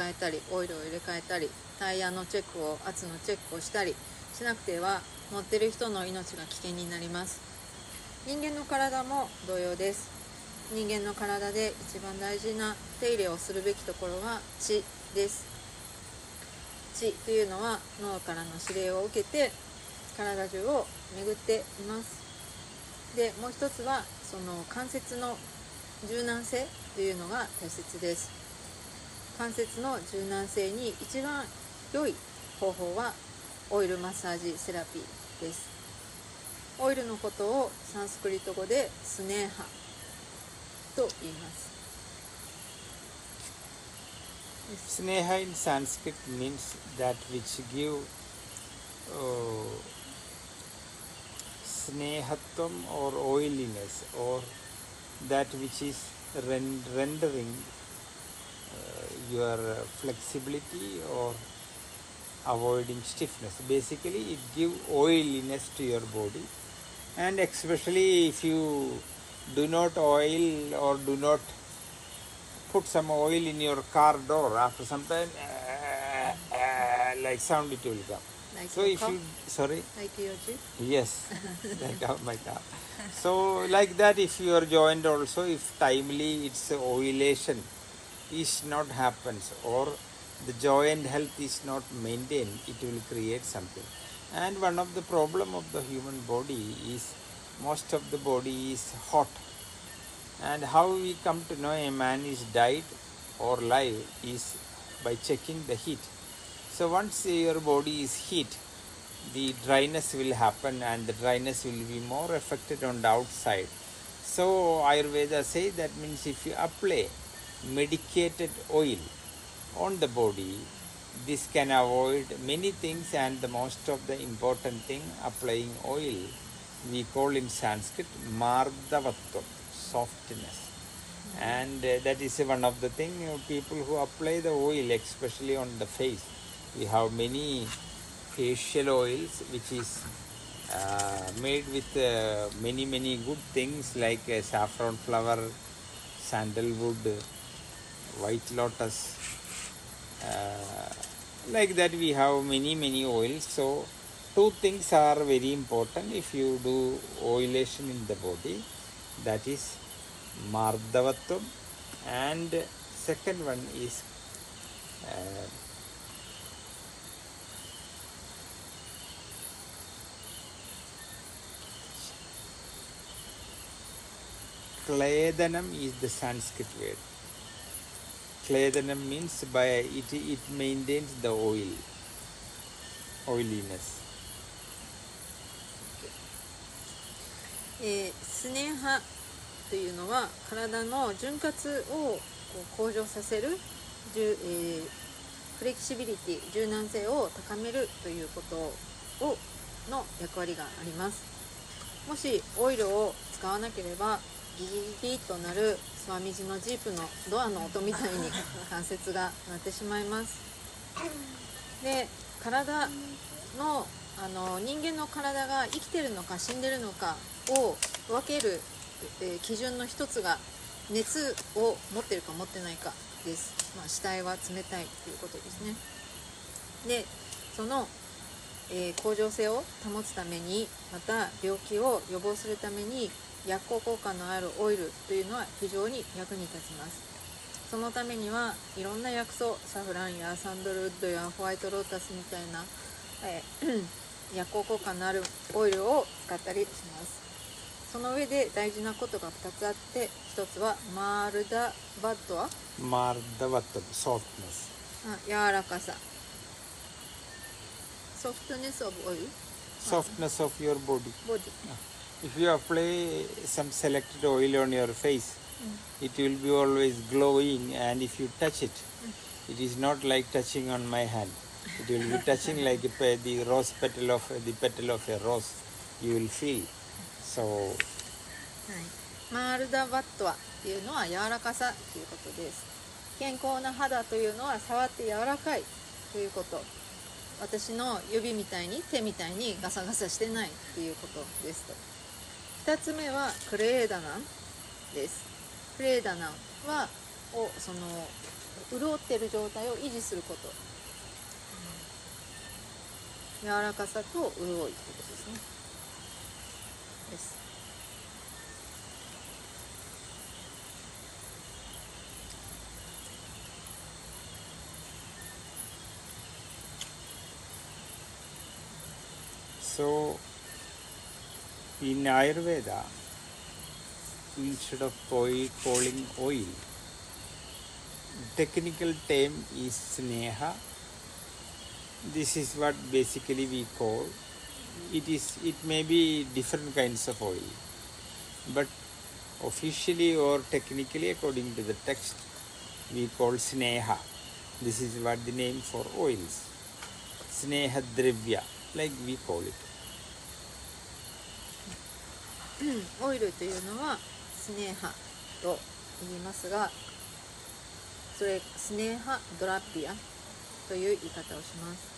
替えたり、オイルを入れ替えたり、タイヤのチェックを、圧のチェックをしたりしなくては乗ってる人の命が危険になります。人間の体も同様です。人間の体で一番大事な手入れをするべきところは血です。血というのは脳からの指令を受けて体中を巡っています。で、もう一つはその関節の柔軟性というのが大切です。関節の柔軟性に一番良い方法はオイルマッサージセラピーです。オイルのことをサンスクリット語でスネーハと言います。Sneha in Sanskrit means that which give snehatvam or oiliness, or that which is rendering your flexibility or avoiding stiffness. Basically, it gives oiliness to your body, and especially if you do not oil or do not put some oil in your car door, after some time like sound it will come. Like So your if car? you, sorry, Like your Jeep? yes, like my car. So like that, if your joint also, if timely its oilation is not happens, or the joint health is not maintained, it will create something. And one of the problem of the human body is most of the body is hot. And how we come to know a man is died or alive is by checking the heat. So once your body is heat, the dryness will happen, and the dryness will be more affected on the outside. So Ayurveda says that means if you apply medicated oil on the body, this can avoid many things, and the most of the important thing, applying oil, we call in Sanskrit mardavatvam, softness. And that is one of the thing, people who apply the oil, especially on the face. We have many facial oils which is made with many good things like saffron flower, sandalwood, white lotus, like that we have many oils. So two things are very important if you do oilation in the body, that is mardavatvam, and second one is Kledanam is the Sanskrit word. Kledanam means by it maintains the oiliness. スネーハというのは体の潤滑を向上させる、フレキシビリティ、柔軟性を高めるということの役割があります。もしオイルを使わなければギギギとなるスワミジのジープのドアの音みたいに関節が鳴ってしまいます。で、体の人間の体が生きてるのか死んでるのかを分ける、基準の一つが熱を持ってるか持ってないかです。死体は冷たいということですね。で、その、恒常性を保つために、また病気を予防するために薬効効果のあるオイルというのは非常に役に立ちます。そのためにはいろんな薬草、サフランやサンドルウッドやホワイトロータスみたいな、薬効効果のあるオイルを使ったりします。その上で大事なことが2つあって、1つはマールダバットはMardavatvam, softness. 柔らかさ、ソフトネスオブオイル、 Softness of your body. ボディ、If you apply some selected oil on your face, it will be always glowing, and if you touch it, it is not like touching on my hand. It will be touching like the rose petal of a rose. You will feel. So, マールダバットはというのは柔らかさということです。健康な肌というのは触って柔らかいということ。私の指みたいに手みたいにガサガサしてないということですと。2つ目はクレーダナンです。クレーダナンはその潤ってる状態を維持すること、柔らかさと潤いってことですね。です。So, in Ayurveda, instead of calling oil, technical term is sneha. This is what basically we call. It may be different kinds of oil, but officially or technically according to the text, we call sneha. This is what the name for oils. Sneha dravya, like we call it. オイルというのはスネーハと言いますが、それスネーハドラピアという言い方をします。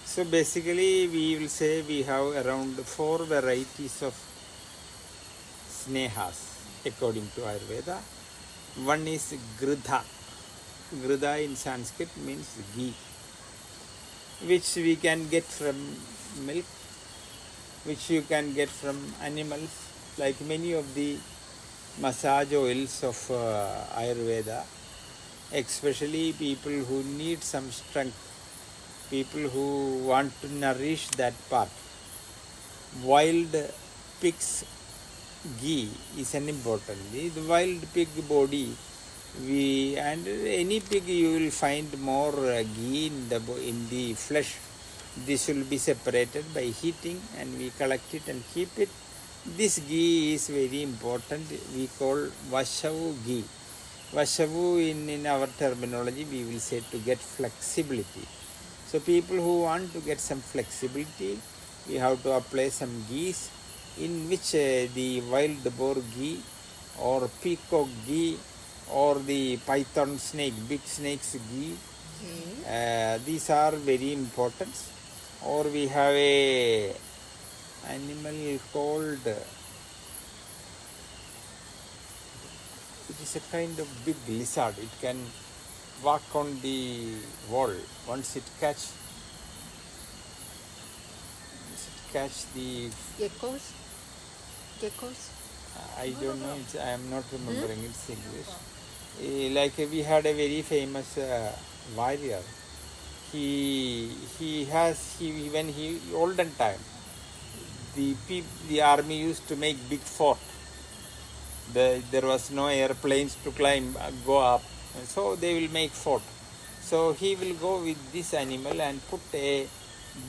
So basically we will say we have around 4 varieties of snehas according to Ayurveda. One is gridha. Gridha in Sanskrit means ghee, which we can get from milk, which you can get from animals, like many of the massage oils of Ayurveda, especially people who need some strength, people who want to nourish that part. Wild pig's ghee is an important. The wild pig body, and any pig you will find more ghee in the flesh. This will be separated by heating, and we collect it and keep it. This ghee is very important. We call Vashavu ghee. Vashavu in our terminology we will say to get flexibility. So people who want to get some flexibility, we have to apply some ghees in which the wild boar ghee or peacock ghee or the python snake, big snake's ghee. These are very important. Or we have a animal called, it is a kind of big lizard. It can walk on the wall. Once it catch the geckos? I don't know, I am not remembering its English. Like we had a very famous warrior. When he olden time, the army used to make big fort. There was no airplanes to climb, go up, and so they will make fort. So he will go with this animal and put a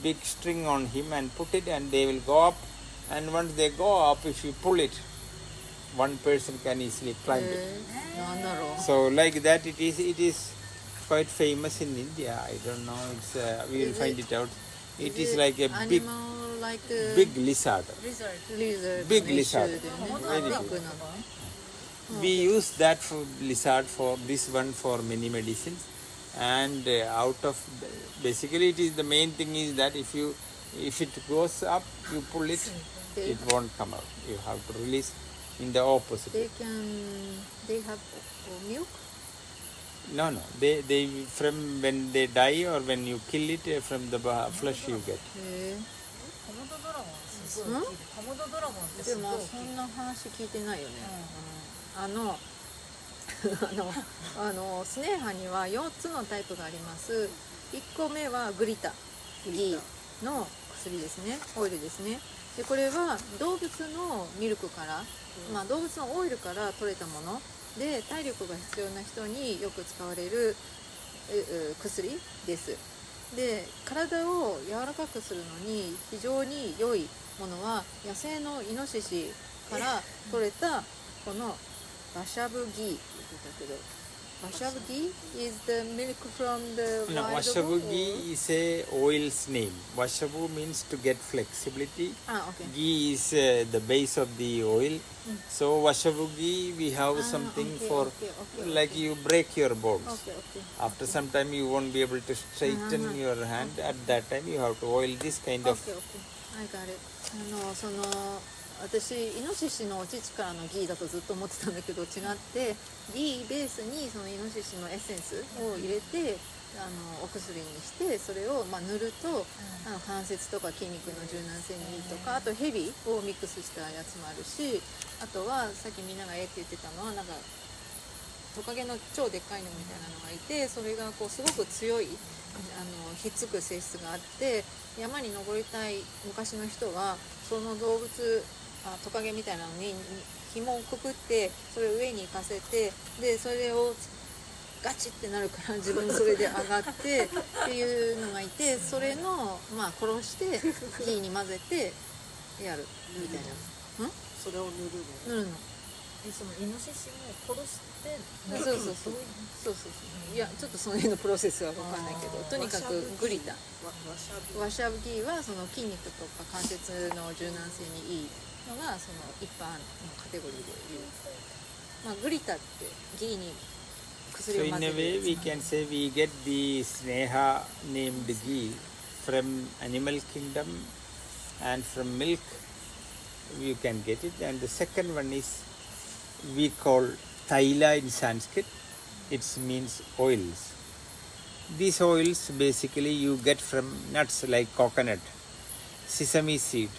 big string on him and put it, and they will go up. And once they go up, if you pull it, one person can easily climb it. So like that, it is quite famous in India. I don't know. We will find it out. It is like a big lizard. Big lizard. Very big. We use that for lizard for this one for many medicines, and basically it is the main thing is that if it goes up, you pull it, it won't come out. You have to release in the opposite. They have milk? No. They from when they die or when you kill it, from the flesh you get. でもそんな話聞いてないよね。スネーハには4つのタイプがあります。1個目はグリタ、ギーの薬ですね、オイルですね。でこれは動物のミルクから、動物のオイルから取れたもので、体力が必要な人によく使われる薬です。で体を柔らかくするのに非常に良いものは野生のイノシシから取れたこのバシャブギーって言ってたけど、Washabu ghee is the milk from the No, wild Washabu boar, ghee is a oil's name. Washabu means to get flexibility. Okay. Ghee is the base of the oil. So Washabu ghee, we have something okay, for okay, like you break your bones. Okay. After some time you won't be able to straighten your hand. At that time you have to oil this kind of. Okay. I got it. 私イノシシのお乳からのギーだとずっと思ってたんだけど違って、ギーベースにそのイノシシのエッセンスを入れてお薬にしてそれを塗ると関節とか筋肉の柔軟性にいいとか、あとヘビをミックスしたやつもあるし、あとはさっきみんながって言ってたのはなんかトカゲの超でっかいのみたいなのがいて、それがこうすごく強いひっつく性質があって、山に登りたい昔の人はその動物トカゲみたいなのに紐をくくってそれを上に行かせて、でそれをガチってなるから自分それで上がってっていうのがいて、それの殺してギーに混ぜてやるみたいな。それを塗るの。そのイノシシを殺してそういやちょっとその辺のプロセスは分かんないけど、とにかくグリタワシャブギーはその筋肉とか関節の柔軟性にいいのがその一般のカテゴリーでいう、グリタってギーに So in a way we can say we get the Sneha named ghee from animal kingdom and from milk you can get it. And the second one is we call Taila in Sanskrit. It means oils. These oils basically you get from nuts like coconut, sesame seed,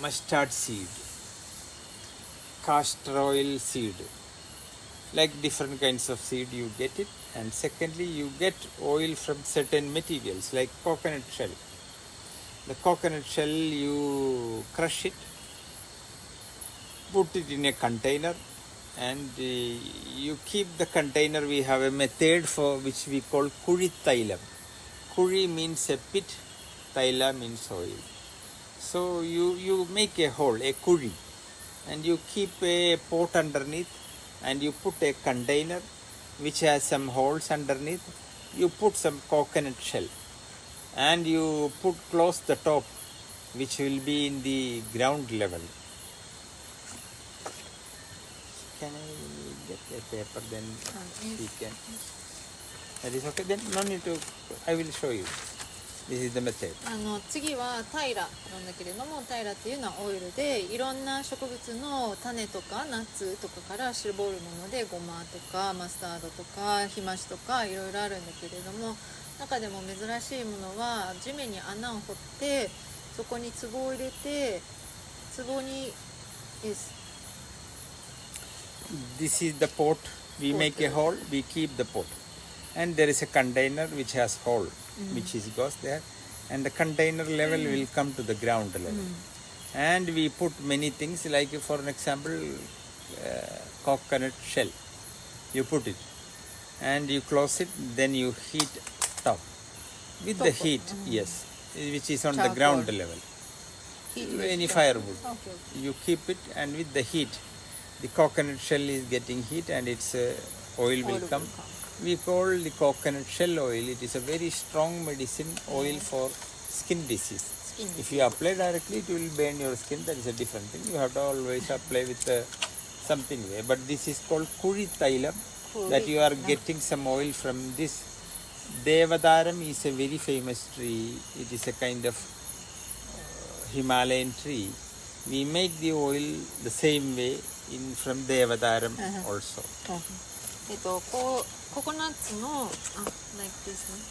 mustard seed, castor oil seed, like different kinds of seed you get it. And secondly you get oil from certain materials like coconut shell. The coconut shell you crush it, put it in a container, and you keep the container. We have a method for which we call kuri tailam. Kuri means a pit, taila means oil. So you make a hole, a kuri, and you keep a pot underneath, and you put a container which has some holes underneath. You put some coconut shell, and you close the top, which will be in the ground level. Can I get a paper, then we can. That is okay. Then no need to. I will show you. This is the method. 次はタイラなんだけれども、タイラっていうのはオイルでいろんな植物の種とかナッツとかから絞るもので、ゴマとかマスタードとかヒマシとかいろいろあるんだけれども、中でも珍しいものは地面に穴を掘ってそこに壺を入れて、壺に This is the pot. We make a hole. We keep the pot, and there is a container which has hole, which goes there, and the container level will come to the ground level. And we put many things, like for an example, coconut shell. You put it, and you close it. Then you heat top with the heat, yes, which is on the ground level. Any firewood, you keep it, and with the heat, the coconut shell is getting heat, and its oil will come. We call the coconut shell oil. It is a very strong medicine oil for skin disease. If you apply directly, it will burn your skin. That is a different thing. You have to always apply with something. But this is called kuri tailam. That you are getting some oil from this. Devadaram is a very famous tree. It is a kind of Himalayan tree. We make the oil the same way from Devadaram also. ココナッツのlike this ね。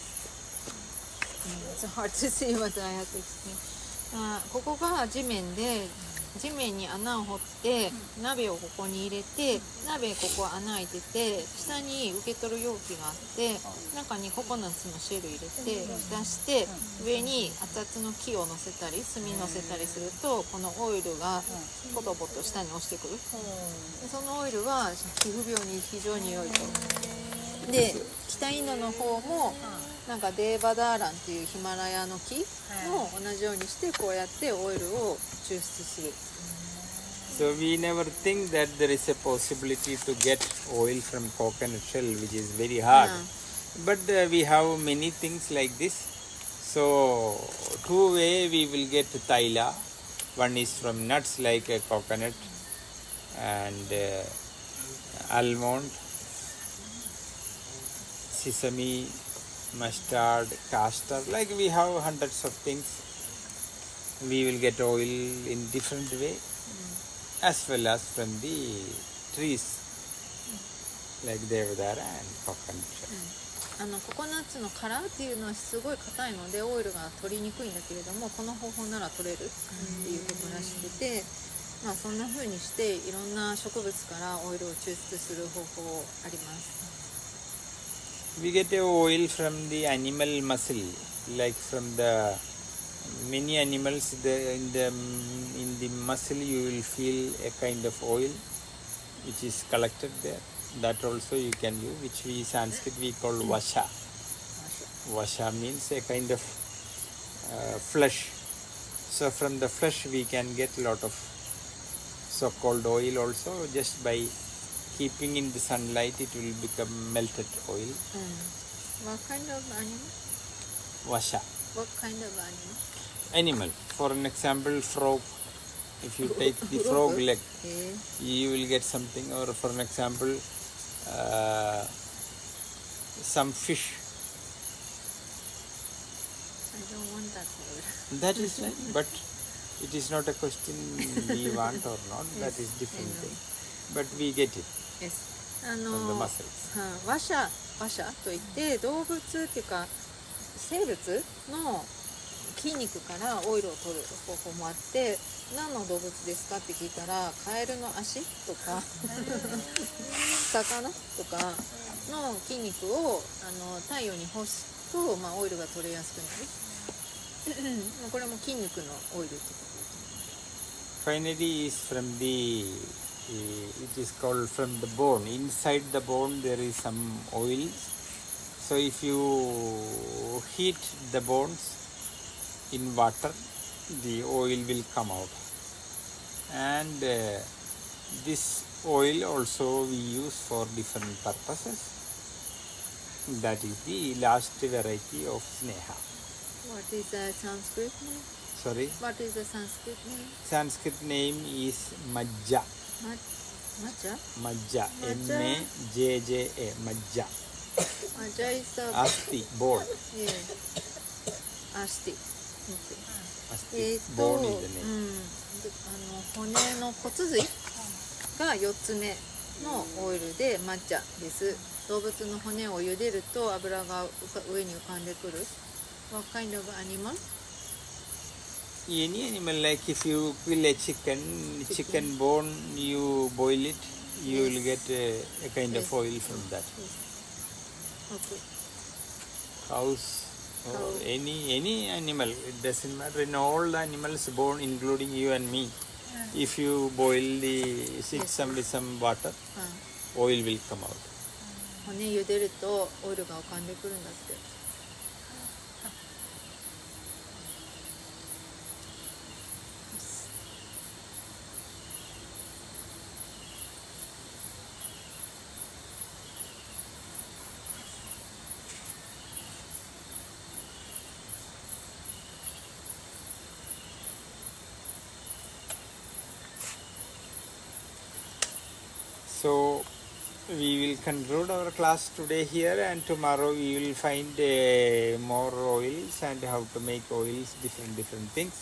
It's hard to see what I have to explain. ここが地面で、地面に穴を掘って鍋をここに入れて、鍋ここ穴開いてて、下に受け取る容器があって、中にココナッツのシェル入れて出して、上に熱々の木を乗せたり炭乗せたりすると、このオイルがポトポト下に落ちてくる。でそのオイルは皮膚病に非常に良いと。で北インドの方もなんかデーバダーランっていうヒマラヤの木も同じようにしてこうやってオイルを抽出する。So we never think that there is a possibility to get oil from coconut shell, which is very hard. But we have many things like this. So two way we will get taila. One is from nuts like a coconut and almond, sesame, mustard, castor. Like we have hundreds of things. We will get oil in different way, as well as from the trees like Devadara and coconut shell. ココナッツの殻っていうのはすごい硬いのでオイルが取りにくいんだけれども、この方法なら取れるっていうことらしくて、まあそんな風にしていろんな植物からオイルを抽出する方法あります。We get a oil from the animal muscle, like from the many animals. In the muscle you will feel a kind of oil which is collected there. That also you can use, which we Sanskrit we call vasha. Vasha means a kind of flesh. So from the flesh we can get a lot of so-called oil also. Just by keeping in the sunlight it will become melted oil. What kind of animal? Vasha. What kind of animal? Animal. For an example, frog. If you take the frog leg, you will get something. Or for an example, some fish. I don't want that oil. That is right, but it is not a question we want or not. That is different thing. But we get it Yes. from the muscles. 話者といって動物っていうか生物の筋肉からオイルを取る方法もあって、何の動物ですかって聞いたらカエルの足とか魚とかの筋肉を太陽に干すと、まあ、オイルが取れやすくなるこれも筋肉のオイルってこと。 Finally is from the it is called from the bone. Inside the bone there is some oil. So if you heat the bones in water, the oil will come out. And this oil also we use for different purposes. That is the last variety of sneha. What is the Sanskrit name? Sorry? What is the Sanskrit name? Sanskrit name is Majja. Majja? Majja. Majja. M-A-J-J-A. Majja. Majja is the Asti. Bone. yeah. Asti. Okay. Asti. Bone is the name. 骨の骨髄が4つ目のオイルで抹茶です。動物の骨を茹でると油が上に浮かんでくる。What kind of animal? Any animal, like if you kill a chicken bone, you boil it, you will get a kind of oil from that. Okay. Cows or any animal, it doesn't matter. In all the animals born, including you and me, if you boil the some with some water, oil will come out. 骨茹でるとオイルが浮かんでくるんだって。So we will conclude our class today here, and tomorrow we will find more oils and how to make oils, different things.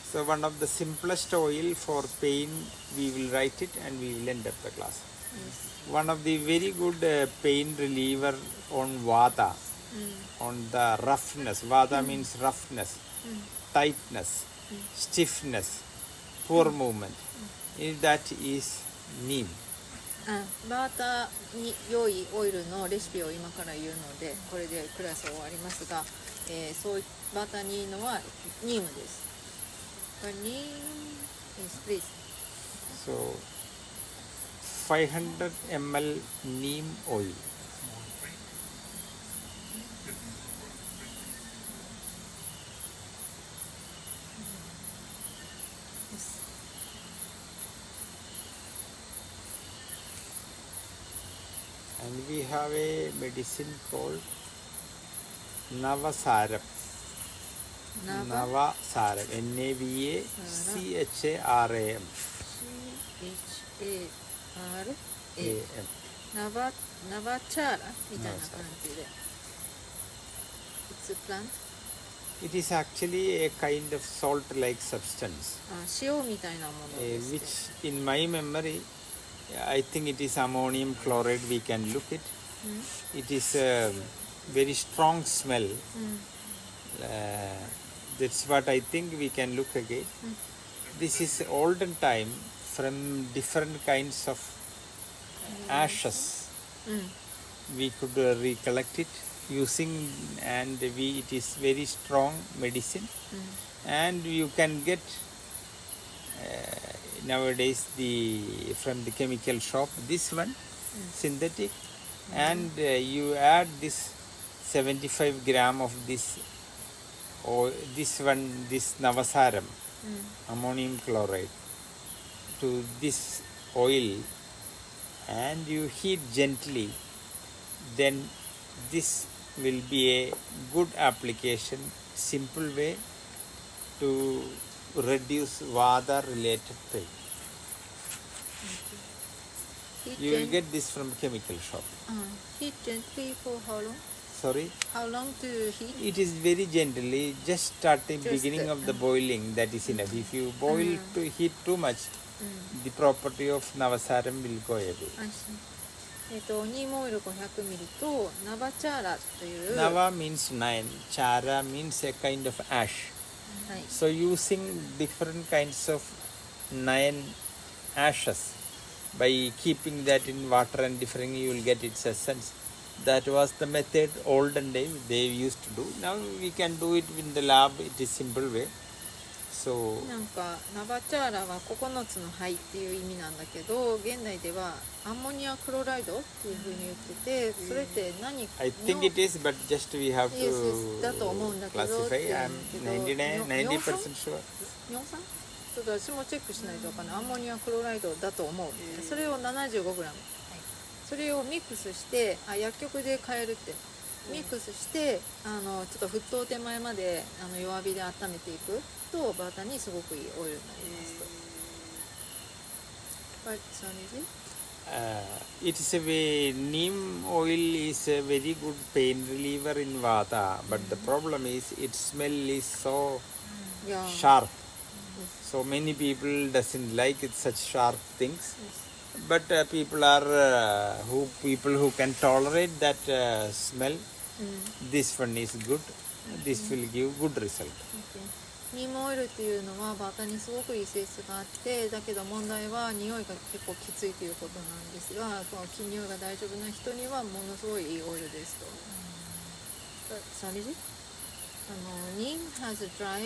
So one of the simplest oil for pain, we will write it and we will end up the class. One of the very good pain reliever on vata, on the roughness. Vata means roughness, tightness, stiffness, poor movement. That is neem. バーターに良いオイルのレシピを今から言うのでこれでクラス終わりますが、そうバーターにいいのはニームです。ニーム is please. So 500 ml neem oil. And we have a medicine called Navasaram. Navasaram. Navacharam. CHARA ナバチャーラみたいな感じで It's a plant? It is actually a kind of salt-like substance, 塩みたいなものですけど which in my memory, I think it is ammonium chloride. We can look it. It is a very strong smell. That's what I think we can look again. This is olden time from different kinds of ashes. We could recollect it using, and it is very strong medicine. And you can get nowadays from the chemical shop this one, synthetic, and you add this 75 gram of this, or this Navasaram, ammonium chloride, to this oil, and you heat gently, then this will be a good application, simple way to reduce Vata related pain. You will get this from chemical shop. Heat gently for how long? Sorry? How long to heat? It is very gently, just starting Just beginning of the boiling, that is enough. If you boil to heat too much, the property of Navasaram will go away. ニームオイル 500ml とナバチャーラという Nava means 9, Chara means a kind of ash. はい So using different kinds of 9 ashes, by keeping that in water and differing, you will get its essence. That was the method olden days they used to do. Now we can do it in the lab. It is simple way. So なんかナバチャーラは9つの灰っていう意味なんだけど、現代ではアンモニアクロライドっていうふうに言ってて、それって何の I think it is, but just we have Yes, yes, だと思 to うんだけど classify. I'm 尿 90% sure. 尿酸ちょっと私もチェックしないと分かんない。アンモニアクロライドだと思う。それを 75g、それをミックスして薬局で買えるってミックスしてちょっと沸騰手前まで弱火で温めていくとバターにすごくいいオイルになりますと。But sorry? It is a way, neem oil is a very good pain reliever in Vata, but the problem is its smell is so Yeah. sharp. So many people doesn't like it, such sharp things. But people who can tolerate that smell, this one is good. This will give good result. Okay. ニームオイルっていうのはバターにすごくいい性質があって、だけど問題は匂いが結構きついということなんですが、この匂いが大丈夫な人にはものすごいいいオイルですと。Sorry? Neem has a dry